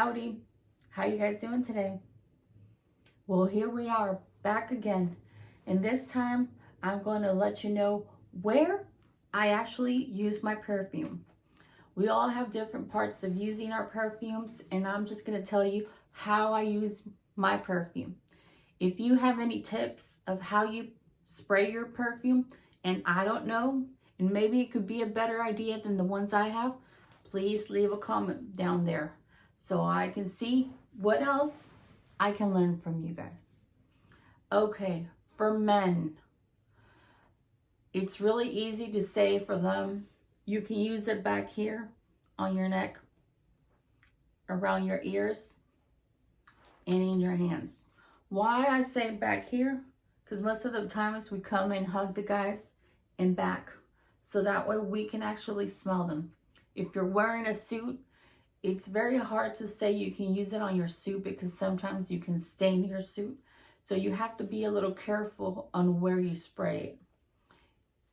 Howdy, how you guys doing today? Well, here we are back again, and this time I'm going to let you know where I actually use my perfume. We all have different parts of using our perfumes, and I'm just going to tell you how I use my perfume. If you have any tips of how you spray your perfume and I don't know, and maybe it could be a better idea than the ones I have, please leave a comment down there so I can see what else I can learn from you guys. Okay, for men, it's really easy to say for them. You can use it back here on your neck, around your ears, and in your hands. Why I say back here? Because most of the times we come and hug the guys in back, so that way we can actually smell them. If you're wearing a suit, it's very hard to say you can use it on your suit because sometimes you can stain your suit. So you have to be a little careful on where you spray it.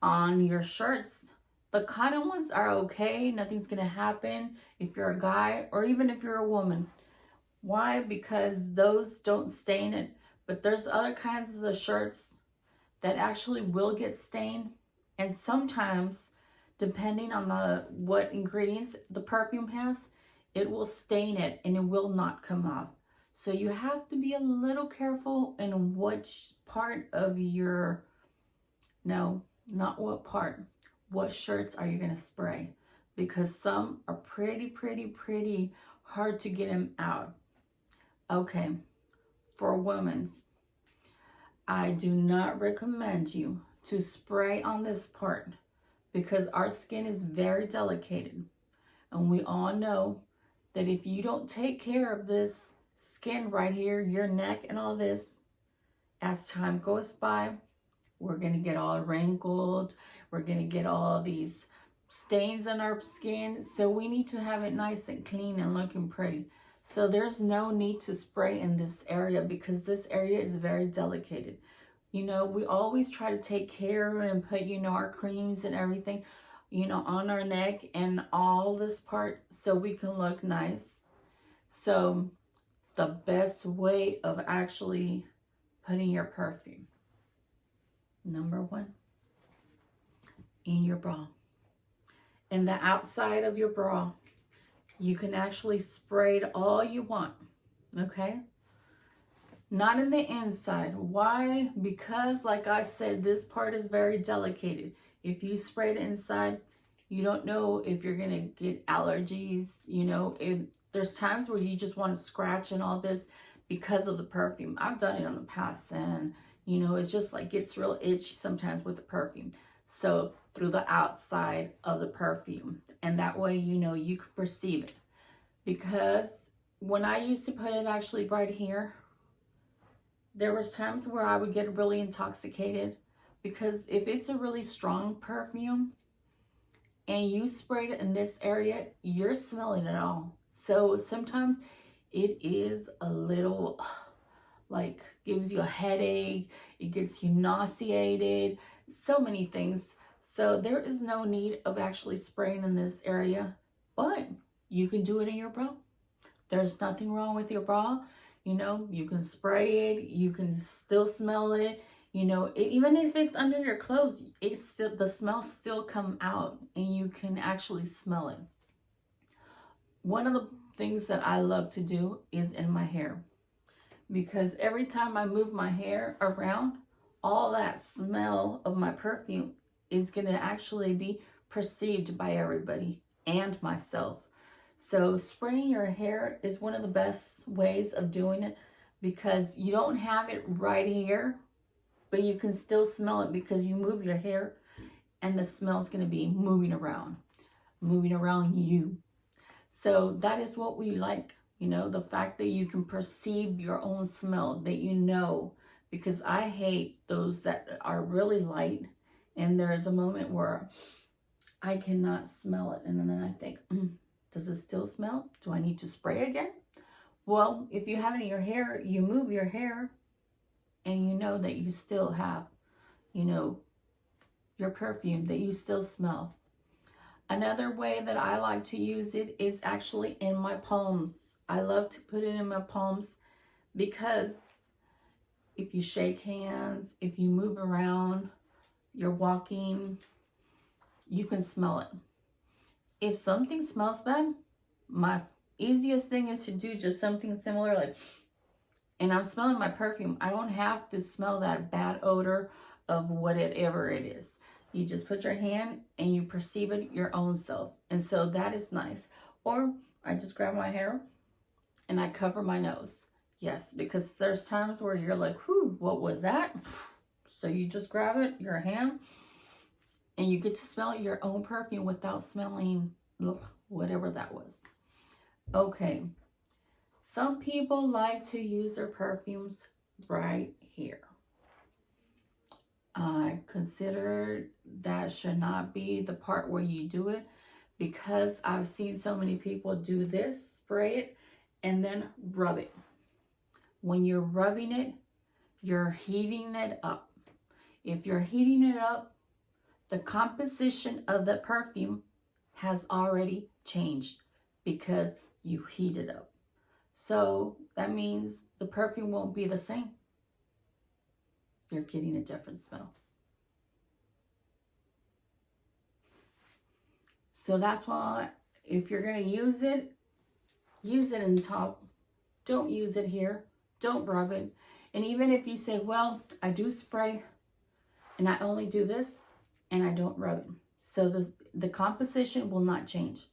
On your shirts, the cotton ones are okay. Nothing's going to happen if you're a guy or even if you're a woman. Why? Because those don't stain it. But there's other kinds of the shirts that actually will get stained. And sometimes, depending on what ingredients the perfume has, it will stain it and it will not come off. So you have to be a little careful in which part of your, no, not what part, what shirts are you going to spray? Because some are pretty hard to get them out. Okay, for women, I do not recommend you to spray on this part because our skin is very delicate. And we all know that if you don't take care of this skin right here, your neck and all this, as time goes by, we're going to get all wrinkled. We're going to get all these stains on our skin. So we need to have it nice and clean and looking pretty. So there's no need to spray in this area because this area is very delicate. You know, we always try to take care and put, our creams and everything, on our neck and all this part so we can look nice. So the best way of actually putting your perfume, number one, in your bra. In the outside of your bra, you can actually spray it all you want, okay? Not in the inside. Why? Because, like I said, this part is very delicate. If you spray it inside, you don't know if you're going to get allergies. There's times where you just want to scratch and all this because of the perfume. I've done it in the past, and, it's just like gets real itchy sometimes with the perfume. So through the outside of the perfume, and that way, you can perceive it. Because when I used to put it actually right here, there was times where I would get really intoxicated because if it's a really strong perfume and you sprayed it in this area, you're smelling it all. So sometimes it is a little like gives you a headache, it gets you nauseated, so many things. So there is no need of actually spraying in this area, but you can do it in your bra. There's nothing wrong with your bra. You can spray it, you can still smell it, even if it's under your clothes, the smell still come out and you can actually smell it. One of the things that I love to do is in my hair, because every time I move my hair around, all that smell of my perfume is going to actually be perceived by everybody and myself. So spraying your hair is one of the best ways of doing it because you don't have it right here, but you can still smell it because you move your hair and the smell is going to be moving around you. So that is what we like, the fact that you can perceive your own smell, that because I hate those that are really light. And there's a moment where I cannot smell it. And then I think, does it still smell? Do I need to spray again? Well, if you have it in your hair, you move your hair and you know that you still have, your perfume, that you still smell. Another way that I like to use it is actually in my palms I love to put it in my palms because if you shake hands, if you move around, you're walking, you can smell it. If something smells bad, my easiest thing is to do just something similar, like, and I'm smelling my perfume. I don't have to smell that bad odor of whatever it is. You just put your hand and you perceive it your own self. And so that is nice. Or I just grab my hair and I cover my nose. Yes, because there's times where you're like, whew, what was that? So you just grab it, your hand, and you get to smell your own perfume without smelling whatever that was. Okay. Some people like to use their perfumes right here. I consider that should not be the part where you do it, because I've seen so many people do this, spray it, and then rub it. When you're rubbing it, you're heating it up. If you're heating it up, the composition of the perfume has already changed because you heat it up. So that means the perfume won't be the same. You're getting a different smell. So that's why if you're going to use it in the top. Don't use it here. Don't rub it. And even if you say, well, I do spray and I only do this and I don't rub it. So the composition will not change.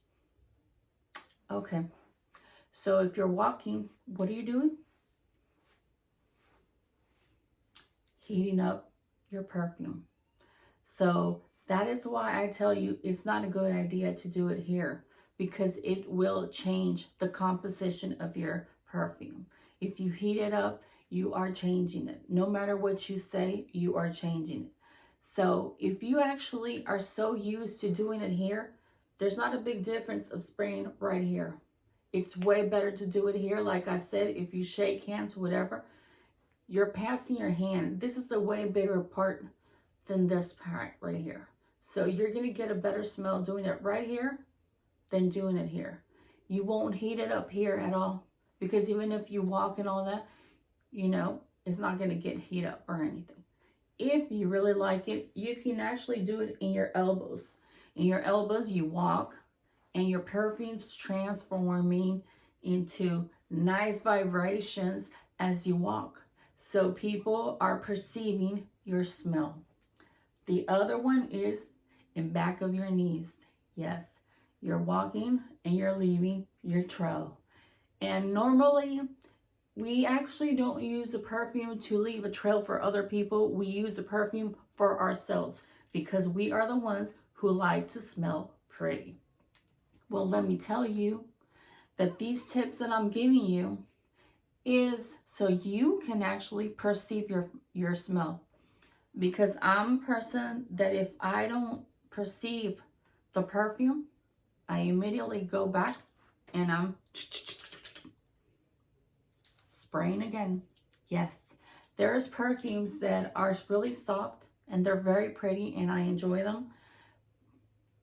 Okay. So if you're walking, what are you doing? Heating up your perfume. So that is why I tell you it's not a good idea to do it here, because it will change the composition of your perfume. If you heat it up, you are changing it. No matter what you say, you are changing it. So if you actually are so used to doing it here, there's not a big difference of spraying right here. It's way better to do it here. Like I said, if you shake hands, whatever, you're passing your hand. This is a way bigger part than this part right here. So you're going to get a better smell doing it right here than doing it here. You won't heat it up here at all, because even if you walk and all that, you know, it's not going to get heat up or anything. If you really like it, you can actually do it in your elbows. In your elbows, you walk, and your perfume's transforming into nice vibrations as you walk. So people are perceiving your smell. The other one is in back of your knees. Yes, you're walking and you're leaving your trail. And normally, we actually don't use the perfume to leave a trail for other people. We use the perfume for ourselves because we are the ones who like to smell pretty. Well, let me tell you that these tips that I'm giving you is so you can actually perceive your smell. Because I'm a person that if I don't perceive the perfume, I immediately go back and I'm spraying again. Yes, there's perfumes that are really soft and they're very pretty and I enjoy them.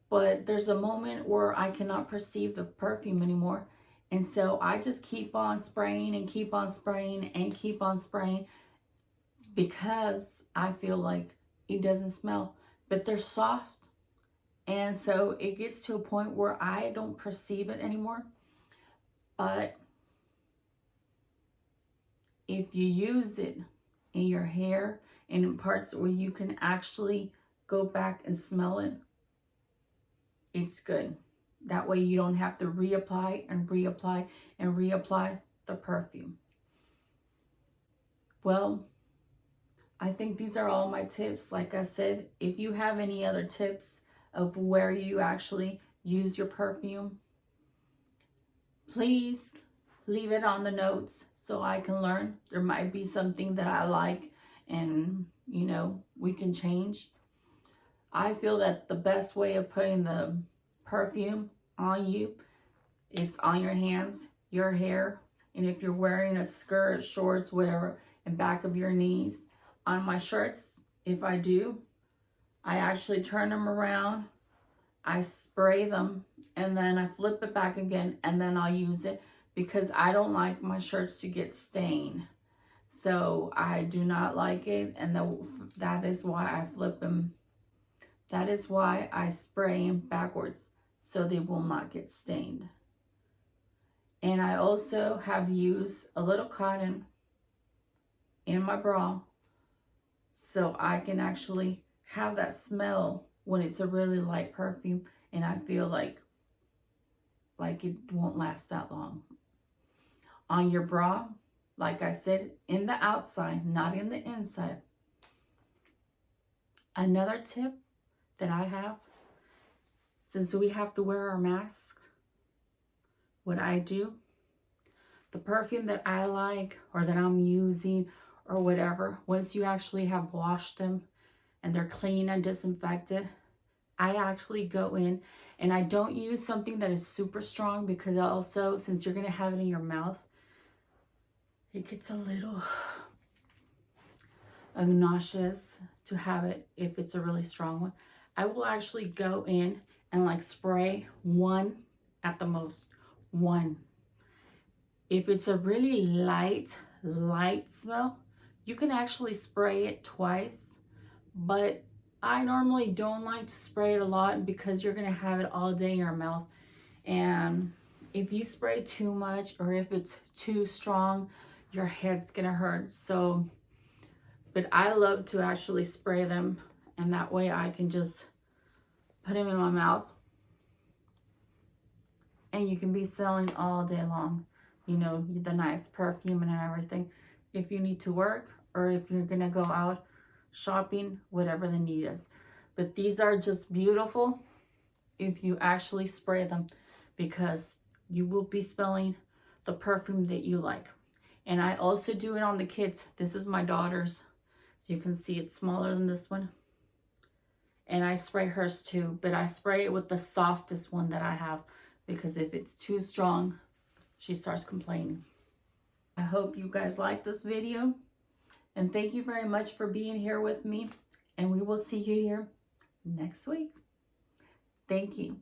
But there's a moment where I cannot perceive the perfume anymore. And so I just keep on spraying and keep on spraying and keep on spraying because I feel like it doesn't smell. But they're soft. And so it gets to a point where I don't perceive it anymore. But if you use it in your hair and in parts where you can actually go back and smell it, it's good. That way you don't have to reapply and reapply and reapply the perfume. Well, I think these are all my tips. Like I said, if you have any other tips of where you actually use your perfume, please leave it on the notes so I can learn. There might be something that I like and, you know, we can change. I feel that the best way of putting the perfume on you is on your hands, your hair, and if you're wearing a skirt, shorts, whatever, and back of your knees. On my shirts, if I do, I actually turn them around, I spray them, and then I flip it back again, and then I'll use it because I don't like my shirts to get stained. So I do not like it, and that is why I flip them. That is why I spray them backwards, so they will not get stained. And I also have used a little cotton in my bra so I can actually have that smell when it's a really light perfume, and I feel like it won't last that long. On your bra, like I said, in the outside, not in the inside. Another tip that I have, since we have to wear our masks, what I do, the perfume that I like or that I'm using or whatever, once you actually have washed them and they're clean and disinfected, I actually go in and I don't use something that is super strong, because also, since you're going to have it in your mouth, it gets a little nauseous to have it if it's a really strong one. I will actually go in and like spray one at the most, one. If it's a really light smell, you can actually spray it twice, but I normally don't like to spray it a lot because you're gonna have it all day in your mouth. And if you spray too much or if it's too strong, your head's gonna hurt. So, but I love to actually spray them, and that way I can just put them in my mouth and you can be smelling all day long, you know, the nice perfume and everything, if you need to work or if you're gonna go out shopping, whatever the need is. But these are just beautiful if you actually spray them, because you will be smelling the perfume that you like. And I also do it on the kids. This is my daughter's. So you can see it's smaller than this one. And I spray hers too, but I spray it with the softest one that I have, because if it's too strong, she starts complaining. I hope you guys like this video, and thank you very much for being here with me, and we will see you here next week. Thank you.